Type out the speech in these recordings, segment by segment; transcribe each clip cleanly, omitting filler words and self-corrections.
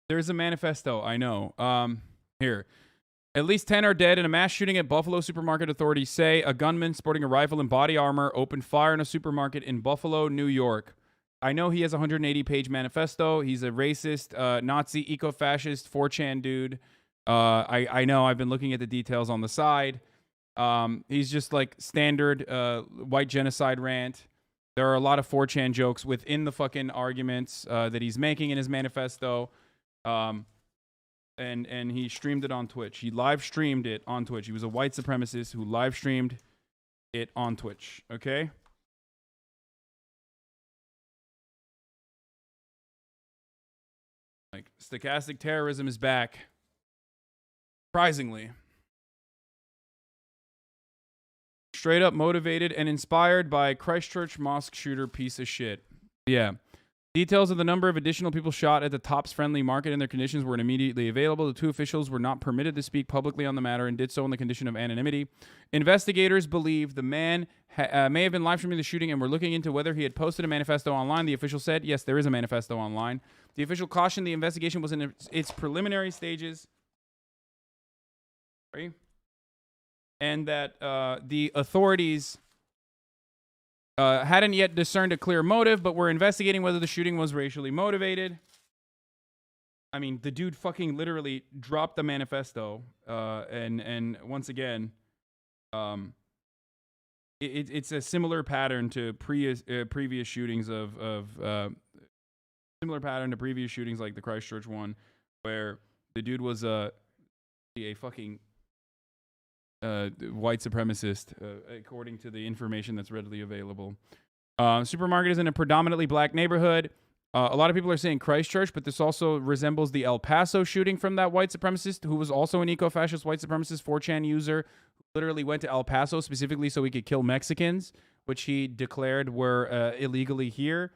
There's a manifesto. I know. Here. At least 10 are dead in a mass shooting at Buffalo supermarket, authorities say. A gunman sporting a rifle and body armor opened fire in a supermarket in Buffalo, New York. I know he has a 180-page manifesto. He's a racist, Nazi, eco-fascist, 4chan dude. I know. I've been looking at the details on the side. He's just like standard white genocide rant. There are a lot of 4chan jokes within the fucking arguments that he's making in his manifesto. And he streamed it on Twitch. He live streamed it on Twitch. He was a white supremacist who live streamed it on Twitch. Okay? Like, stochastic terrorism is back. Surprisingly. Straight up motivated and inspired by Christchurch mosque shooter piece of shit. Yeah. Details of the number of additional people shot at the Tops Friendly Market and their conditions weren't immediately available. The two officials were not permitted to speak publicly on the matter and did so on the condition of anonymity. Investigators believe the man may have been live streaming the shooting and were looking into whether he had posted a manifesto online. The official said, yes, there is a manifesto online. The official cautioned the investigation was in its preliminary stages. Sorry. And that the authorities hadn't yet discerned a clear motive, but were investigating whether the shooting was racially motivated. I mean, the dude fucking literally dropped the manifesto. And once again, it's a similar pattern to previous shootings similar pattern to previous shootings like the Christchurch one, where the dude was a fucking white supremacist, according to the information that's readily available. Supermarket is in a predominantly black neighborhood. A lot of people are saying Christchurch, but this also resembles the El Paso shooting from that white supremacist who was also an eco-fascist white supremacist 4chan user who literally went to El Paso specifically so he could kill Mexicans, which he declared were illegally here.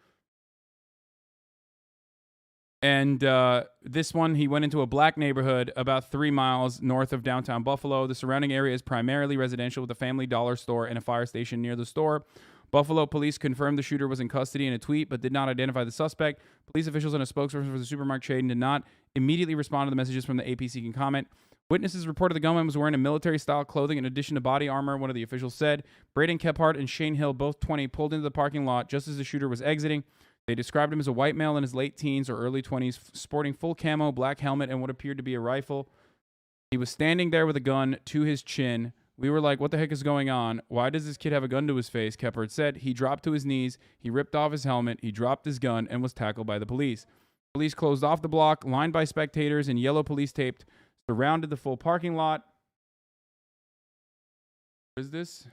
And this one, he went into a black neighborhood about 3 miles north of downtown Buffalo. The surrounding area is primarily residential with a Family Dollar store and a fire station near the store. Buffalo police confirmed the shooter was in custody in a tweet, but did not identify the suspect. Police officials and a spokesperson for the supermarket chain did not immediately respond to the messages from the AP seeking comment. Witnesses reported the gunman was wearing a military-style clothing in addition to body armor, one of the officials said. Braden Kephart and Shane Hill, both 20, pulled into the parking lot just as the shooter was exiting. They described him as a white male in his late teens or early 20s, sporting full camo, black helmet, and what appeared to be a rifle. He was standing there with a gun to his chin. We were like, what the heck is going on? Why does this kid have a gun to his face? Kephart said. He dropped to his knees. He ripped off his helmet. He dropped his gun and was tackled by the police. Police closed off the block, lined by spectators, and yellow police tape surrounded the full parking lot. What is this?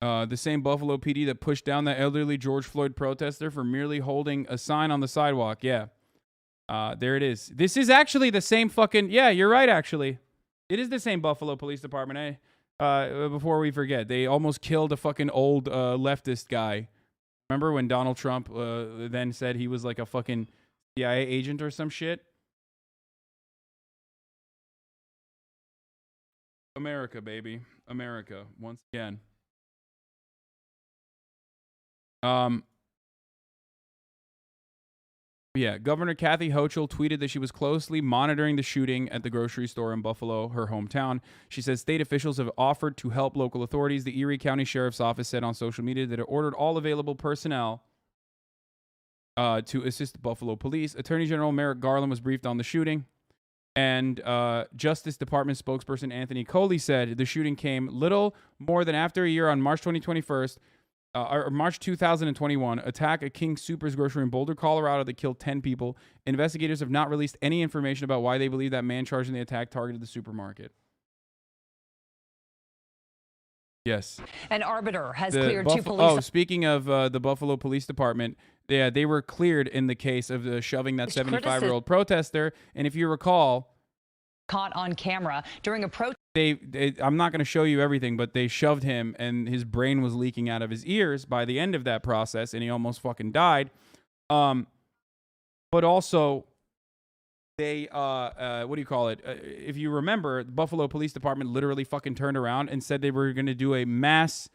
The same Buffalo PD that pushed down that elderly George Floyd protester for merely holding a sign on the sidewalk. Yeah. There it is. This is actually the same fucking... Yeah, you're right, actually. It is the same Buffalo Police Department, before we forget. They almost killed a fucking old leftist guy. Remember when Donald Trump then said he was like a fucking CIA agent or some shit? America, baby. America, once again. Yeah, Governor Kathy Hochul tweeted that she was closely monitoring the shooting at the grocery store in Buffalo, her hometown. She says state officials have offered to help local authorities. The Erie County Sheriff's Office said on social media that it ordered all available personnel to assist Buffalo police. Attorney General Merrick Garland was briefed on the shooting. And Justice Department spokesperson Anthony Coley said the shooting came little more than after a year on March 2021, attack at King Soopers grocery in Boulder, Colorado that killed 10 people. Investigators have not released any information about why they believe that man charged in the attack targeted the supermarket. Yes. An arbiter has cleared two police... Oh, speaking of the Buffalo Police Department, they were cleared in the case of shoving that 75-year-old protester. And if you recall... Caught on camera during a protest... I'm not going to show you everything, but they shoved him and his brain was leaking out of his ears by the end of that process, and he almost fucking died. But also, they, what do you call it? If you remember, the Buffalo Police Department literally fucking turned around and said they were going to do a mass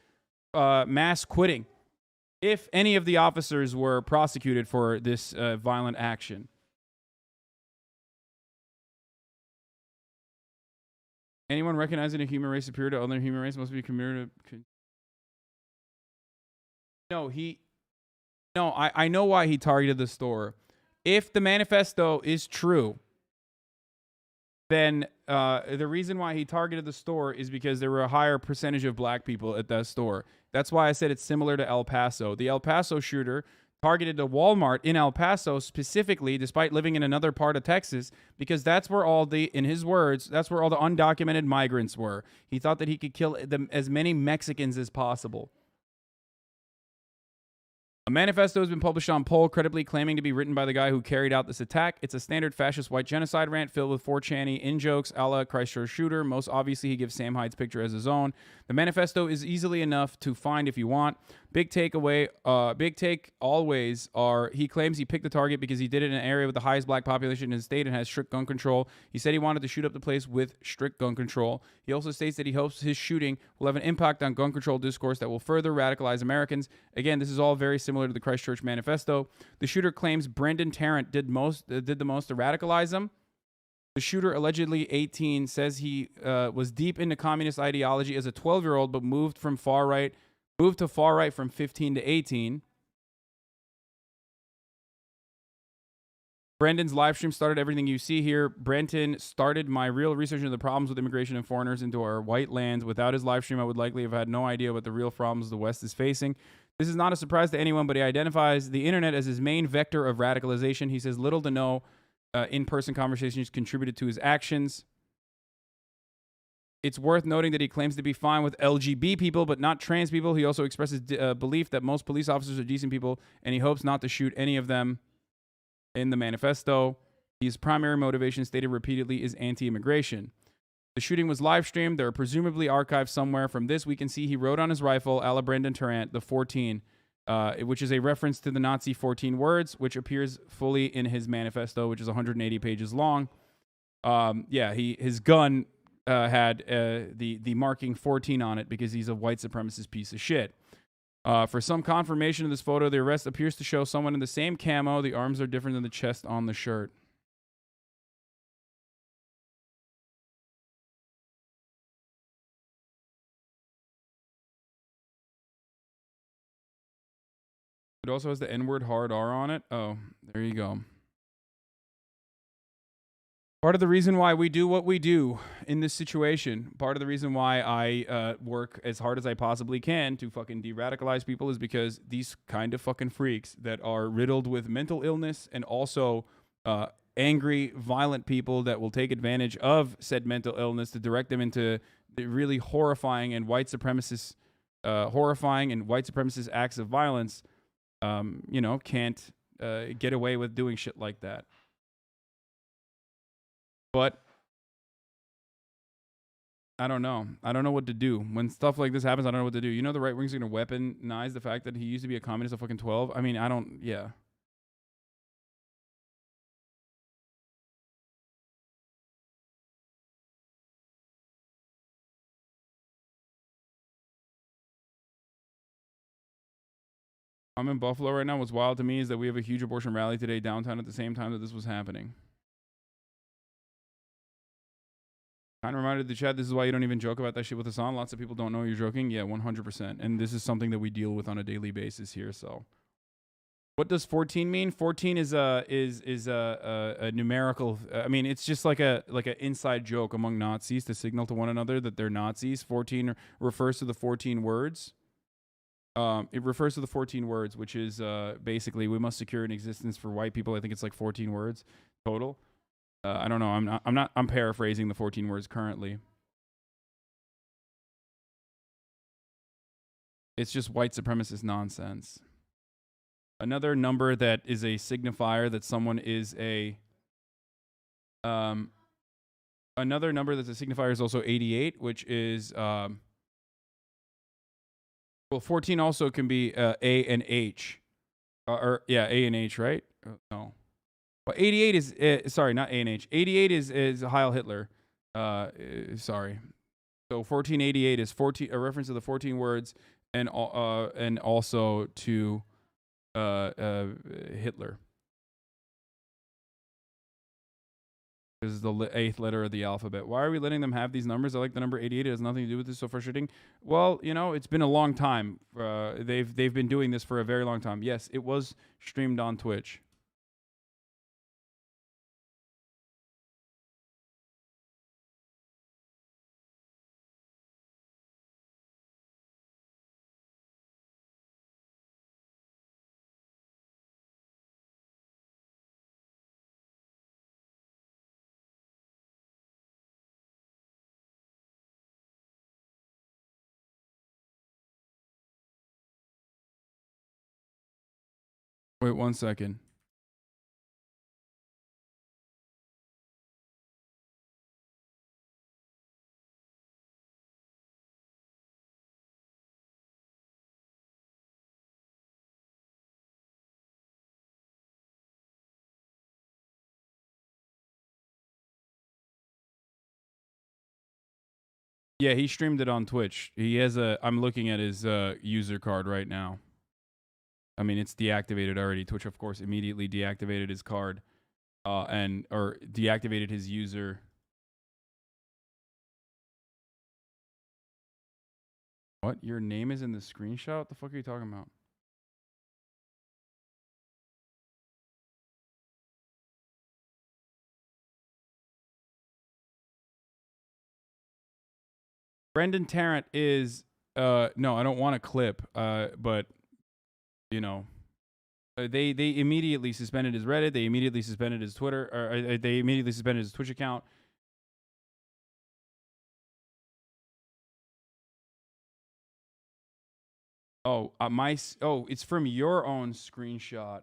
quitting. if any of the officers were prosecuted for this violent action. Anyone recognizing a human race superior to other human race must be committed. No, I know why he targeted the store. If the manifesto is true, then the reason why he targeted the store is because there were a higher percentage of black people at that store. That's why I said it's similar to El Paso. The El Paso shooter targeted a Walmart in El Paso specifically, despite living in another part of Texas, because that's where all the, in his words, that's where all the undocumented migrants were. He thought that he could kill as many Mexicans as possible. A manifesto has been published on Poll, credibly claiming to be written by the guy who carried out this attack. It's a standard fascist white genocide rant filled with 4chan-y in-jokes a la Christchurch shooter. Most obviously, he gives Sam Hyde's picture as his own. The manifesto is easily enough to find if you want. Big take always are, he claims he picked the target because he did it in an area with the highest black population in his state and has strict gun control. He said he wanted to shoot up the place with strict gun control. He also states that he hopes his shooting will have an impact on gun control discourse that will further radicalize Americans. Again, this is all very similar to the Christchurch manifesto. The shooter claims Brendan Tarrant did the most to radicalize him. The shooter, allegedly 18, says he was deep into communist ideology as a 12-year-old, but moved to far right from 15 to 18. Brendan's live stream started everything you see here. Brenton started my real research into the problems with immigration and foreigners into our white lands. Without his live stream, I would likely have had no idea what the real problems the West is facing. This is not a surprise to anyone, but he identifies the internet as his main vector of radicalization. He says little to no in-person conversations contributed to his actions. It's worth noting that he claims to be fine with LGBT people, but not trans people. He also expresses belief that most police officers are decent people, and he hopes not to shoot any of them. In the manifesto, his primary motivation, stated repeatedly, is anti-immigration. The shooting was live streamed. They're presumably archived somewhere. From this, we can see he wrote on his rifle, a la Brendan Tarrant, the 14, which is a reference to the Nazi 14 words, which appears fully in his manifesto, which is 180 pages long. His gun had the marking 14 on it because he's a white supremacist piece of shit. For some confirmation of this photo, the arrest appears to show someone in the same camo. The arms are different than the chest on the shirt. It also has the N-word hard R on it. Oh, there you go. Part of the reason why we do what we do in this situation, part of the reason why I work as hard as I possibly can to fucking de-radicalize people is because these kind of fucking freaks that are riddled with mental illness and also angry, violent people that will take advantage of said mental illness to direct them into the really horrifying and white supremacist acts of violence, can't get away with doing shit like that. But I don't know. I don't know what to do. When stuff like this happens, I don't know what to do. You know the right wing's going to weaponize the fact that he used to be a communist at fucking 12? I mean, yeah. I'm in Buffalo right now. What's wild to me is that we have a huge abortion rally today downtown at the same time that this was happening. Kind of reminded the chat, this is why you don't even joke about that shit with Hasan. Lots of people don't know you're joking. Yeah, 100%. And this is something that we deal with on a daily basis here. So, what does 14 mean? 14 is a numerical. I mean, it's just like an inside joke among Nazis to signal to one another that they're Nazis. 14 refers to the 14 words. It refers to the 14 words, which is basically we must secure an existence for white people. I think it's like 14 words total. I don't know. I'm paraphrasing the 14 words currently. It's just white supremacist nonsense. Another number that is a signifier that someone is a another number that's a signifier is also 88, which is well, 14 also can be A and H. A and H, right? No. Well, 88 is sorry, not A and H. 88 is Heil Hitler. Sorry. So 1488 is a reference to the 14 words. and also to Hitler. This is the 8th letter of the alphabet. Why are we letting them have these numbers? I like the number 88. It has nothing to do with this. So frustrating. Well, you know, it's been a long time. They've been doing this for a very long time. Yes, it was streamed on Twitch. Wait 1 second. Yeah, he streamed it on Twitch. He has I'm looking at his user card right now. I mean, it's deactivated already. Twitch, of course, immediately deactivated his card, or deactivated his user. What? Your name is in the screenshot? What the fuck are you talking about? Brendan Tarrant is no, I don't want a clip. But you know, they immediately suspended his Reddit. They immediately suspended his Twitter, or they immediately suspended his Twitch account. Oh, it's from your own screenshot.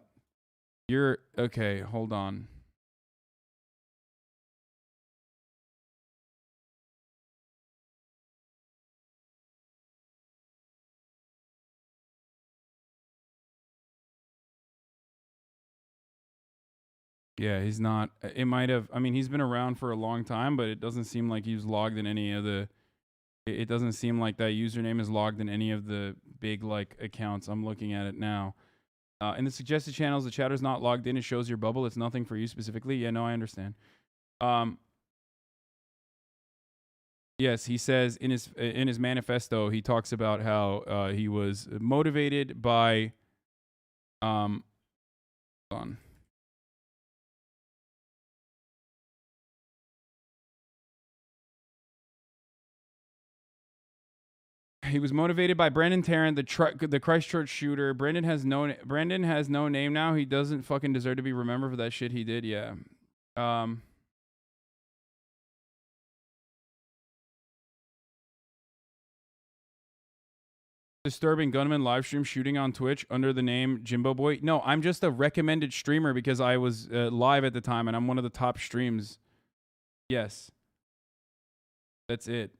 You're okay. Hold on. Yeah, he's not. It might have. I mean, he's been around for a long time, but it doesn't seem like he's logged in any of the. It doesn't seem like that username is logged in any of the big like accounts. I'm looking at it now. In the suggested channels, the chatter's not logged in. It shows your bubble. It's nothing for you specifically. Yeah, no, I understand. Yes, he says in his manifesto, he talks about how he was motivated by. Hold on. He was motivated by Brendan Tarrant, the Christchurch shooter. Brendan has no name now. He doesn't fucking deserve to be remembered for that shit he did. Yeah. Disturbing gunman livestream shooting on Twitch under the name Jimbo Boy. No, I'm just a recommended streamer because I was live at the time and I'm one of the top streams. Yes. That's it.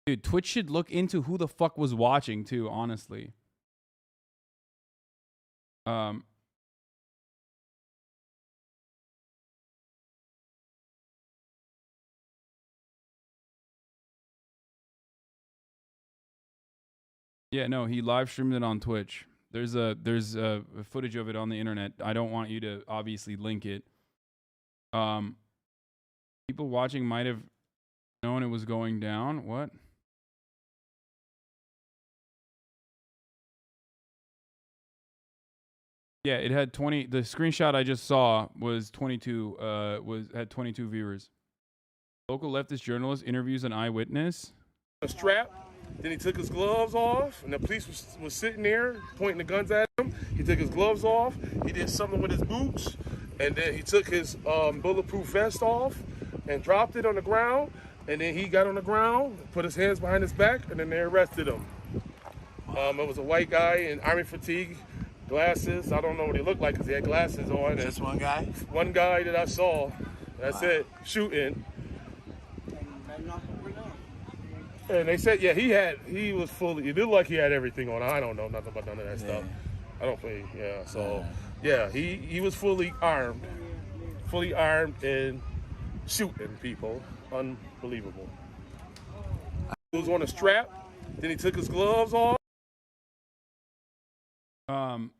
Dude, Twitch should look into who the fuck was watching too, honestly. Yeah, no, he live streamed it on Twitch. There's footage of it on the internet. I don't want you to obviously link it. People watching might have known it was going down. What? Yeah, it had 20. The screenshot I just saw was 22. Had 22 viewers. Local leftist journalist interviews an eyewitness. A strap. Then he took his gloves off, and the police was sitting there pointing the guns at him. He took his gloves off. He did something with his boots, and then he took his bulletproof vest off and dropped it on the ground. And then he got on the ground, put his hands behind his back, and then they arrested him. It was a white guy in army fatigue, glasses. I don't know what he looked like because he had glasses on. Just one guy? One guy that I saw. That's it, shooting. And they said, yeah, he was fully, it looked like he had everything on. I don't know nothing about none of that stuff. I don't play, yeah. So, yeah, he was fully armed and shooting people. Unbelievable. He was on a strap, then he took his gloves off. Whoever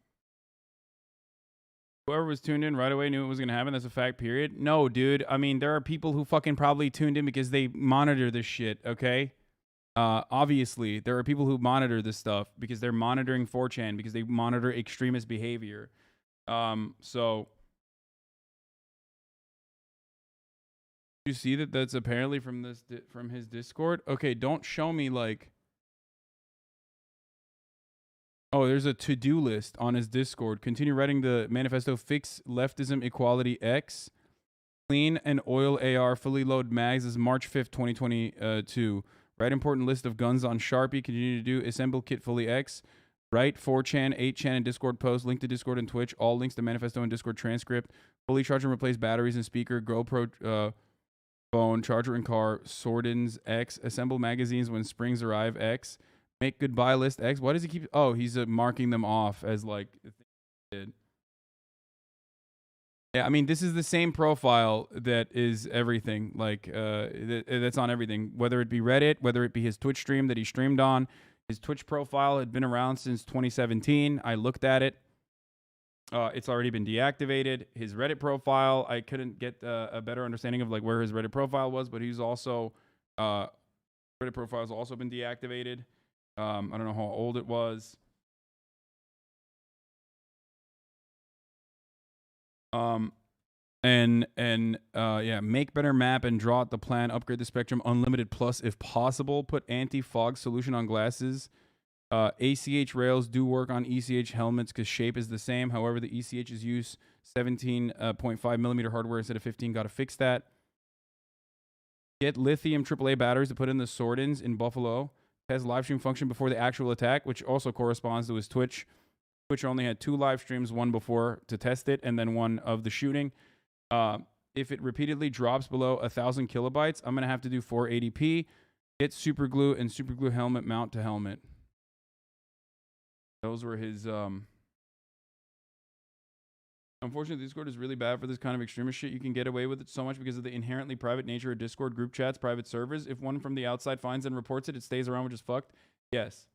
was tuned in right away knew it was going to happen. That's a fact, period. No, dude. I mean, there are people who fucking probably tuned in because they monitor this shit, okay? Obviously, there are people who monitor this stuff because they're monitoring 4chan, because they monitor extremist behavior. So... You see that that's apparently from this from his Discord? Okay, don't show me like... Oh, there's a to-do list on his Discord. Continue writing the manifesto. Fix leftism equality X. Clean and oil AR. Fully load mags. This is March 5th, 2022. Write important list of guns on Sharpie. Continue to do assemble kit fully X. Write 4chan, 8chan, and Discord post. Link to Discord and Twitch. All links to manifesto and Discord transcript. Fully charge and replace batteries and speaker. GoPro phone. Charger and car. Swordins X. Assemble magazines when springs arrive X. Make goodbye list X. Why does he keep... Oh, he's marking them off as like... Did. Yeah, I mean, this is the same profile that is everything. Like, that's on everything. Whether it be Reddit, whether it be his Twitch stream that he streamed on. His Twitch profile had been around since 2017. I looked at it. It's already been deactivated. His Reddit profile, I couldn't get a better understanding of like where his Reddit profile was, but he's also... Reddit profile has also been deactivated. I don't know how old it was. Yeah, make better map and draw out the plan. Upgrade the Spectrum Unlimited Plus if possible. Put anti-fog solution on glasses. ACH rails do work on ECH helmets because shape is the same. However, the ECHs use 17.5 millimeter hardware instead of 15. Got to fix that. Get lithium AAA batteries to put in the Swordins in Buffalo. Has live stream function before the actual attack, which also corresponds to his Twitch. Twitch only had 2 live streams, one before to test it, and then one of the shooting. If it repeatedly drops below 1,000 kilobytes, I'm going to have to do 480p. Get super glue and super glue helmet mount to helmet. Those were his... Unfortunately, Discord is really bad for this kind of extremist shit. You can get away with it so much because of the inherently private nature of Discord group chats, private servers. If one from the outside finds and reports it, it stays around, which is fucked. Yes.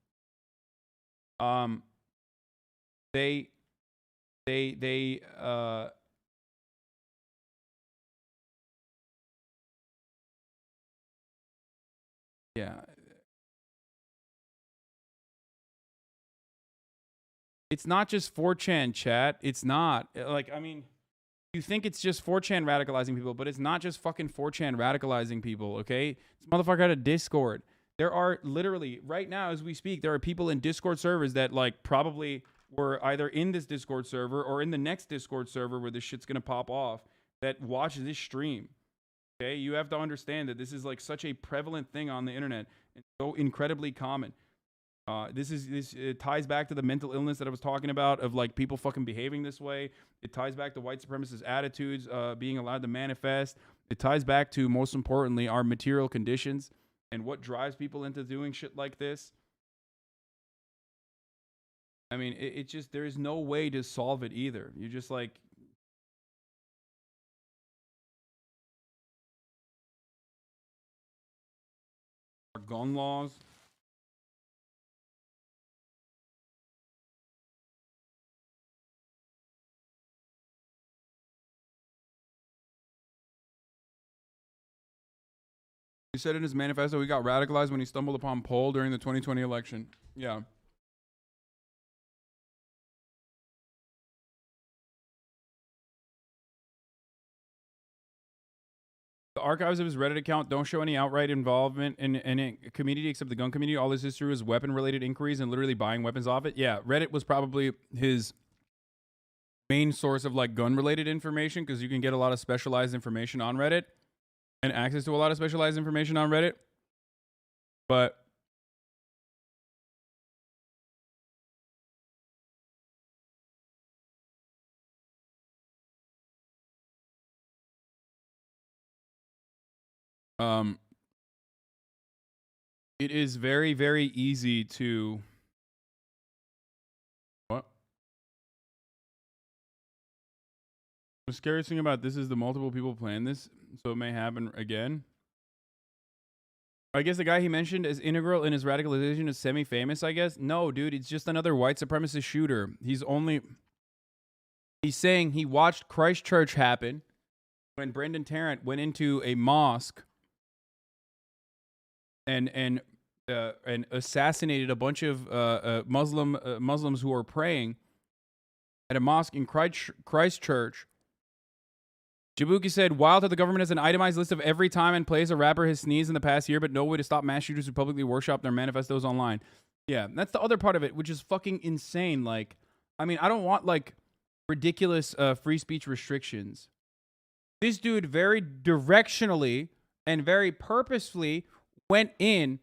They yeah. It's not just 4chan chat. It's not. Like, I mean, you think it's just 4chan radicalizing people, but it's not just fucking 4chan radicalizing people, okay? This motherfucker had a Discord. There are literally, right now as we speak, there are people in Discord servers that, like, probably were either in this Discord server or in the next Discord server where this shit's gonna pop off that watch this stream, okay? You have to understand that this is, like, such a prevalent thing on the internet and so incredibly common. It ties back to the mental illness that I was talking about of like people fucking behaving this way. It ties back to white supremacist attitudes being allowed to manifest. It ties back to, most importantly, our material conditions and what drives people into doing shit like this. I mean, it just, there is no way to solve it either. You just like... Our gun laws... He said in his manifesto he got radicalized when he stumbled upon poll during the 2020 election. Yeah. The archives of his Reddit account don't show any outright involvement in any community except the gun community. All his history was weapon-related inquiries and literally buying weapons off it. Yeah, Reddit was probably his main source of like gun-related information because you can get a lot of specialized information on Reddit. And access to a lot of specialized information on Reddit. But it is very, very easy to... What? The scariest thing about this is the multiple people plan this, so it may happen again. I guess the guy he mentioned as integral in his radicalization is semi-famous, I guess. No, dude, it's just another white supremacist shooter. He's saying he watched Christchurch happen when Brendan Tarrant went into a mosque and assassinated a bunch of Muslims who were praying at a mosque in Christchurch. Jabuki said, wild that the government has an itemized list of every time and place a rapper has sneezed in the past year, but no way to stop mass shooters who publicly workshop their manifestos online. Yeah, that's the other part of it, which is fucking insane. Like, I mean, I don't want, like, ridiculous free speech restrictions. This dude very directionally and very purposefully went in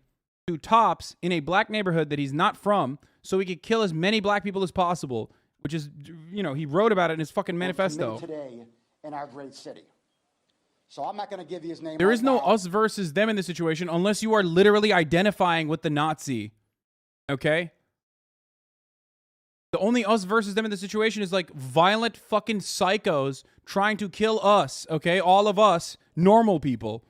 to Tops in a black neighborhood that he's not from so he could kill as many black people as possible, which is, you know, he wrote about it in his fucking manifesto. Today in our great city. So I'm not going to give you his name. There is no us versus them in this situation unless you are literally identifying with the Nazi. Okay? The only us versus them in the situation is like violent fucking psychos trying to kill us, okay? All of us, normal people.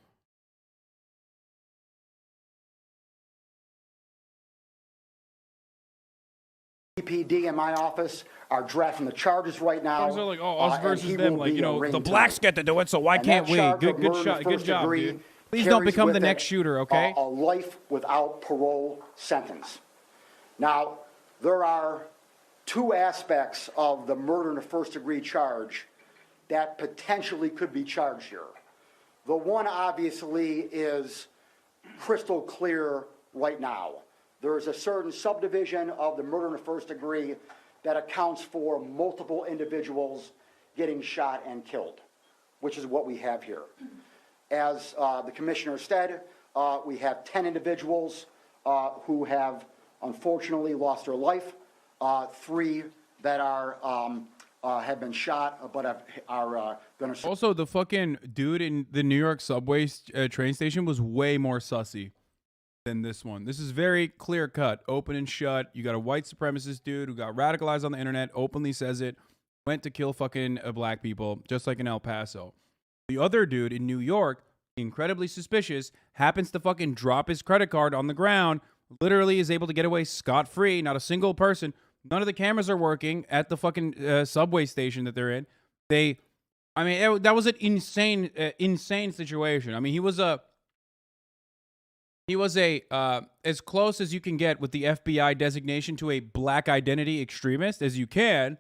PD in my office are drafting the charges right now. They're like, oh, us versus them. Like, you know, the blacks get to do it, so why can't we? Good shot. Good job, dude. Please don't become the next shooter, okay? A life without parole sentence. Now, there are two aspects of the murder in the first degree charge that potentially could be charged here. The one, obviously, is crystal clear right now. There is a certain subdivision of the murder in the first degree that accounts for multiple individuals getting shot and killed, which is what we have here. As the commissioner said, we have 10 individuals who have unfortunately lost their life, 3 that have been shot but are going to... Also, the fucking dude in the New York subway train station was way more sussy than this one. This is very clear cut, open and shut. You got a white supremacist dude who got radicalized on the internet, openly says it, went to kill fucking black people, just like in El Paso. The other dude in New York, incredibly suspicious, happens to fucking drop his credit card on the ground, literally is able to get away scot-free, not a single person. None of the cameras are working at the fucking subway station that they're in. That was an insane situation. I mean, he was as close as you can get with the FBI designation to a black identity extremist as you can.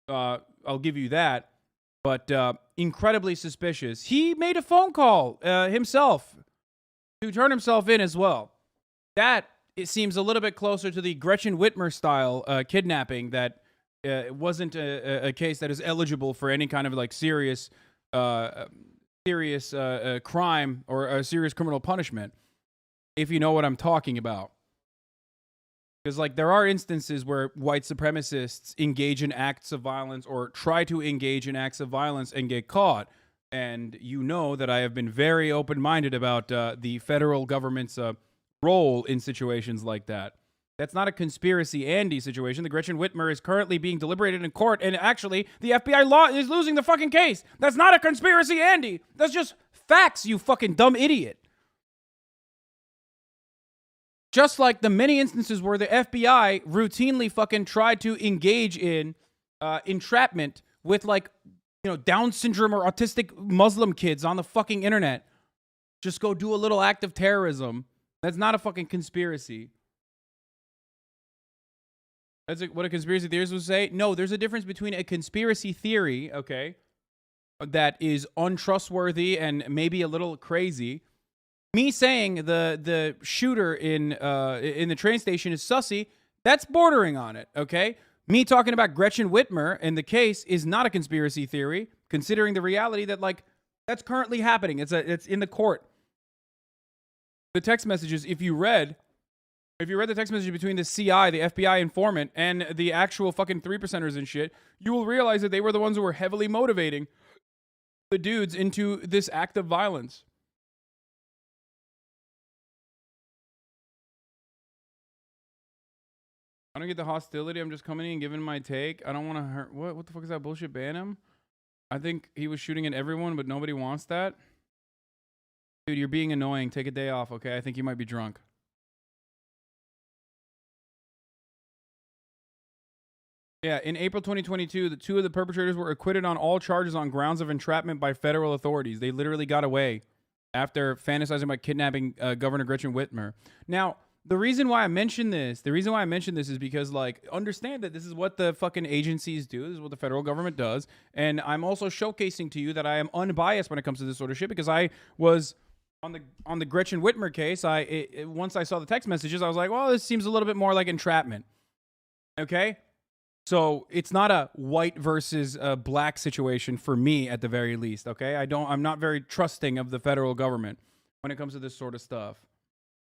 I'll give you that. But incredibly suspicious. He made a phone call himself to turn himself in as well. That, it seems a little bit closer to the Gretchen Whitmer style kidnapping that wasn't a case that is eligible for any kind of like serious crime or a serious criminal punishment. If you know what I'm talking about. Because, like, there are instances where white supremacists engage in acts of violence or try to engage in acts of violence and get caught. And you know that I have been very open-minded about the federal government's role in situations like that. That's not a conspiracy Andy situation. The Gretchen Whitmer is currently being deliberated in court, and actually, the FBI law is losing the fucking case. That's not a conspiracy Andy. That's just facts, you fucking dumb idiot. Just like the many instances where the FBI routinely fucking tried to engage in entrapment with, like, you know, Down syndrome or autistic Muslim kids on the fucking internet. Just go do a little act of terrorism. That's not a fucking conspiracy. That's what a conspiracy theorist would say. No, there's a difference between a conspiracy theory, okay, that is untrustworthy and maybe a little crazy. Me saying the shooter in the train station is sussy, that's bordering on it, okay? Me talking about Gretchen Whitmer and the case is not a conspiracy theory, considering the reality that, like, that's currently happening. It's in the court. The text messages, if you read the text message between the CI, the FBI informant, and the actual fucking 3%ers and shit, you will realize that they were the ones who were heavily motivating the dudes into this act of violence. I don't get the hostility. I'm just coming in and giving my take. I don't want to hurt. What the fuck is that bullshit? Ban him? I think he was shooting at everyone, but nobody wants that. Dude, you're being annoying. Take a day off, okay? I think you might be drunk. Yeah, in April 2022, the two of the perpetrators were acquitted on all charges on grounds of entrapment by federal authorities. They literally got away after fantasizing about kidnapping Governor Gretchen Whitmer. Now, the reason why I mention this, is because, like, understand that this is what the fucking agencies do. This is what the federal government does. And I'm also showcasing to you that I am unbiased when it comes to this sort of shit, because I was on the Gretchen Whitmer case. Once I saw the text messages, I was like, well, this seems a little bit more like entrapment. Okay? So it's not a white versus black situation for me, at the very least. Okay? I'm not very trusting of the federal government when it comes to this sort of stuff.